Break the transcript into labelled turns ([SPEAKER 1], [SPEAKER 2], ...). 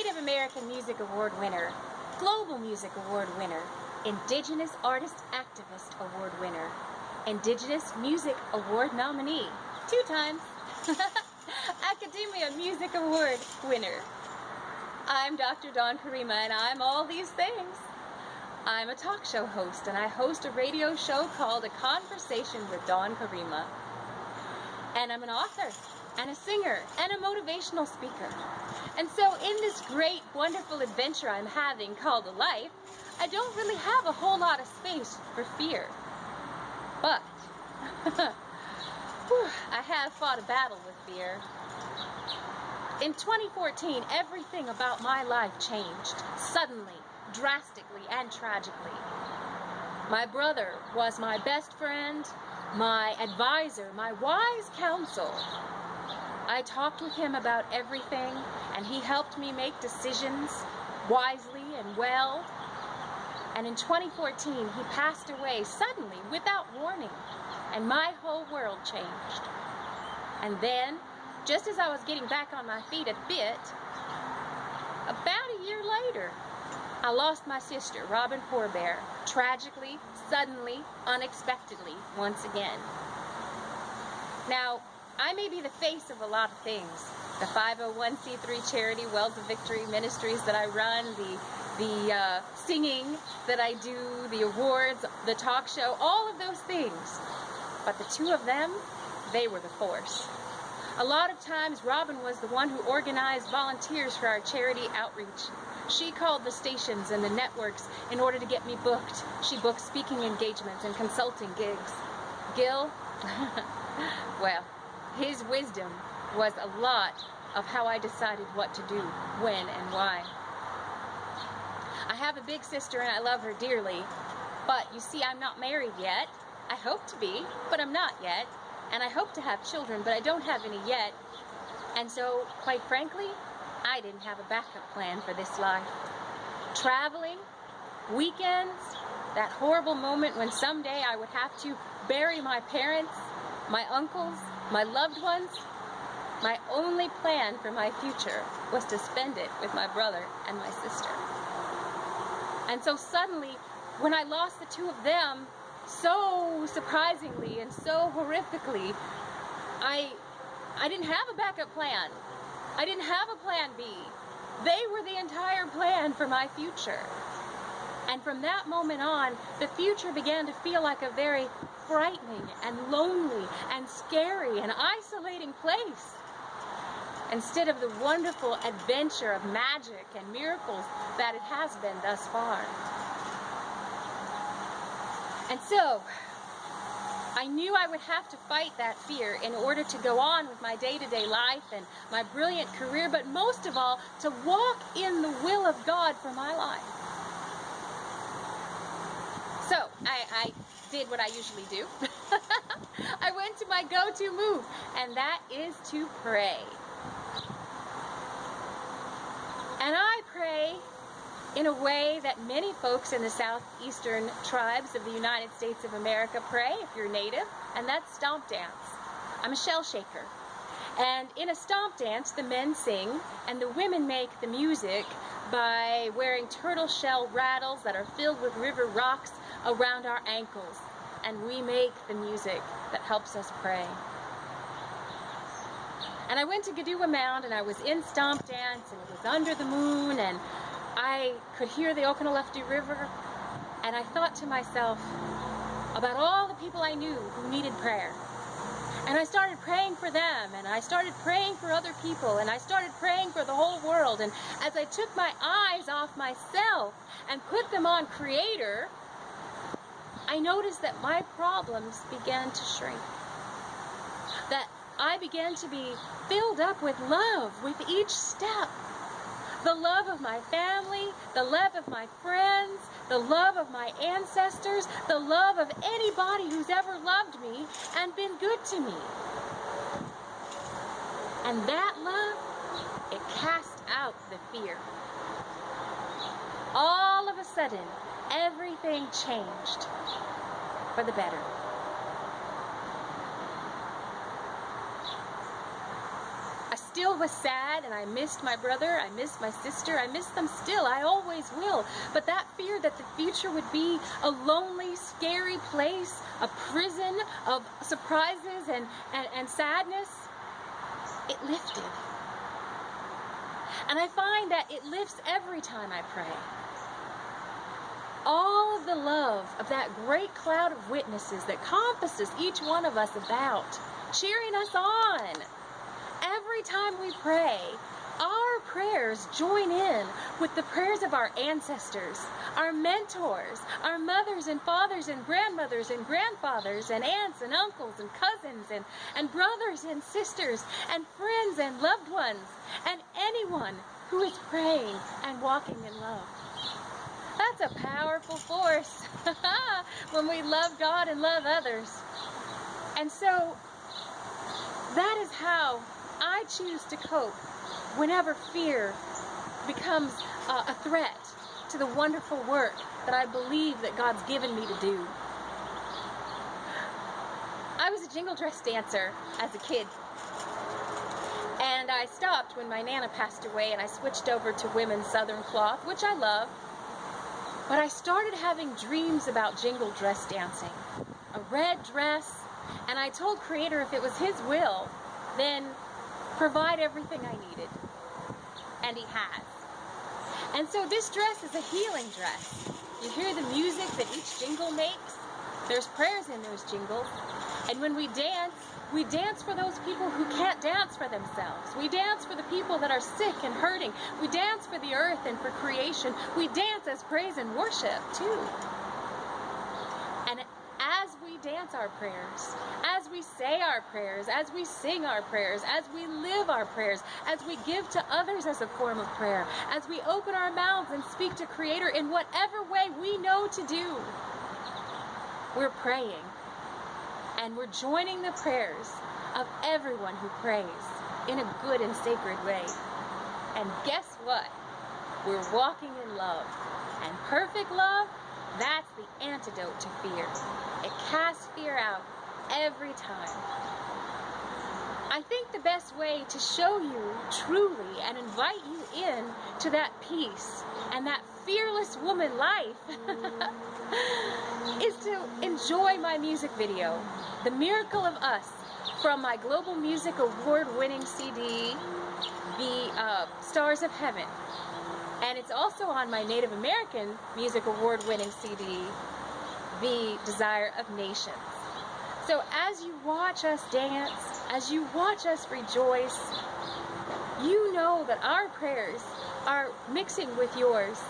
[SPEAKER 1] Native American Music Award winner, Global Music Award winner, Indigenous Artist Activist Award winner, Indigenous Music Award nominee, 2 times, Academia Music Award winner. I'm Dr. Dawn Karima, and I'm all these things. I'm a talk show host, and I host a radio show called A Conversation with Dawn Karima. And I'm an author, and a singer, and a motivational speaker. And so in this great, wonderful adventure I'm having called a life, I don't really have a whole lot of space for fear. But I have fought a battle with fear. In 2014, everything about my life changed, suddenly, drastically, and tragically. My brother was my best friend, my advisor, my wise counsel. I talked with him about everything, and he helped me make decisions wisely and well. And in 2014, he passed away suddenly, without warning, and my whole world changed. And then, just as I was getting back on my feet a bit, about a year later, I lost my sister, Robin Poorbear, tragically, suddenly, unexpectedly, once again. Now, I may be the face of a lot of things. The 501c3 charity, Wells of Victory Ministries that I run, the singing that I do, the awards, the talk show, all of those things. But the two of them, they were the force. A lot of times, Robin was the one who organized volunteers for our charity outreach. She called the stations and the networks in order to get me booked. She booked speaking engagements and consulting gigs. Gil, well, his wisdom was a lot of how I decided what to do, when, and why. I have a big sister and I love her dearly, but you see, I'm not married yet. I hope to be, but I'm not yet. And I hope to have children, but I don't have any yet. And so, quite frankly, I didn't have a backup plan for this life. Traveling, weekends, that horrible moment when someday I would have to bury my parents, my uncles, my loved ones. My only plan for my future was to spend it with my brother and my sister. And so suddenly, when I lost the two of them, so surprisingly and so horrifically, I didn't have a backup plan. I didn't have a plan B. They were the entire plan for my future. And from that moment on, the future began to feel like a very frightening and lonely and scary and isolating place, instead of the wonderful adventure of magic and miracles that it has been thus far. And so, I knew I would have to fight that fear in order to go on with my day-to-day life and my brilliant career, but most of all, to walk in the will of God for my life. So, I did what I usually do. I went to my go-to move, and that is to pray. And I pray in a way that many folks in the southeastern tribes of the United States of America pray, if you're native, and that's stomp dance. I'm a shell shaker. And in a stomp dance, the men sing, and the women make the music by wearing turtle shell rattles that are filled with river rocks around our ankles. And we make the music that helps us pray. And I went to Gadua Mound, and I was in stomp dance, and it was under the moon, and I could hear the Oconaluftee River, and I thought to myself about all the people I knew who needed prayer. And I started praying for them, and I started praying for other people, and I started praying for the whole world. And as I took my eyes off myself and put them on Creator, I noticed that my problems began to shrink. That I began to be filled up with love with each step. The love of my family, the love of my friends, the love of my ancestors, the love of anybody who's ever loved me and been good to me. And that love, it cast out the fear. All of a sudden, everything changed for the better. still was sad, and I missed my brother, I missed my sister, I miss them still, I always will. But that fear that the future would be a lonely, scary place, a prison of surprises and sadness, it lifted. And I find that it lifts every time I pray. All of the love of that great cloud of witnesses that compasses each one of us about, cheering us on. Every time we pray, our prayers join in with the prayers of our ancestors, our mentors, our mothers and fathers and grandmothers and grandfathers and aunts and uncles and cousins and brothers and sisters and friends and loved ones and anyone who is praying and walking in love. That's a powerful force when we love God and love others. And so that is how I choose to cope whenever fear becomes a threat to the wonderful work that I believe that God's given me to do. I was a jingle dress dancer as a kid. And I stopped when my Nana passed away, and I switched over to women's southern cloth, which I love. But I started having dreams about jingle dress dancing, a red dress, and I told Creator if it was His will, then provide everything I needed. And He has. And so this dress is a healing dress. You hear the music that each jingle makes. There's prayers in those jingles. And when we dance for those people who can't dance for themselves. We dance for the people that are sick and hurting. We dance for the earth and for creation. We dance as praise and worship too. And as we dance our prayers, as we say our prayers, as we sing our prayers, as we live our prayers, as we give to others as a form of prayer, as we open our mouths and speak to Creator in whatever way we know to do, we're praying. And we're joining the prayers of everyone who prays in a good and sacred way. And guess what? We're walking in love. And perfect love, that's the antidote to fear. It casts fear out every time. I think the best way to show you truly and invite you in to that peace and that fearless woman life is to enjoy my music video, The Miracle of Us, from my Global Music Award-winning CD, The Stars of Heaven. And it's also on my Native American Music Award-winning CD, The Desire of Nations. So as you watch us dance, as you watch us rejoice, you know that our prayers are mixing with yours